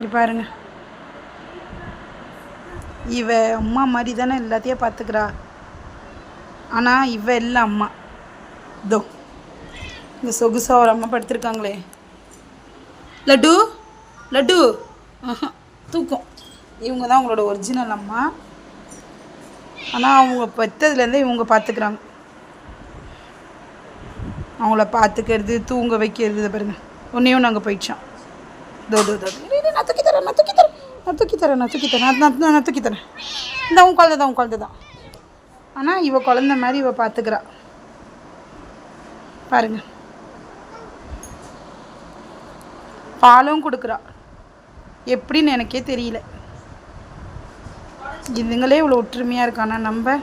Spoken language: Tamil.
இங்கே பாருங்க, இவ அம்மா மாதிரி தானே எல்லாத்தையும் பார்த்துக்கிறா. ஆனால் இவ இல்லை அம்மா. இதோ இந்த சொகுசாக ஒரு அம்மா படுத்திருக்காங்களே, லட்டு லட்டு தூக்கம். இவங்க தான் அவங்களோட ஒரிஜினல் அம்மா. ஆனால் அவங்க பெற்றதுலேருந்தே இவங்க பார்த்துக்கிறாங்க. அவங்கள பார்த்துக்கிறது, தூங்க வைக்கிறது. இதை பாருங்க, ஒன்றையும் நாங்கள் போயிடுச்சோம். தோ தோ தோ நான் தூக்கி தரேன், நான் தூக்கி தரேன், நான் தூக்கி தரேன், நான் தூக்கி தரேன், நான் தூக்கி தரேன். இந்த உன் குழந்தை தான், உன் குழந்தை தான். ஆனால் இவ குழந்த மாதிரி இவ பார்த்துக்கிறா. பாருங்க, பாலும் கொடுக்குறா. எப்படின்னு எனக்கே தெரியல. இதுங்களே இவ்வளோ ஒற்றுமையாக இருக்கானா நம்ம.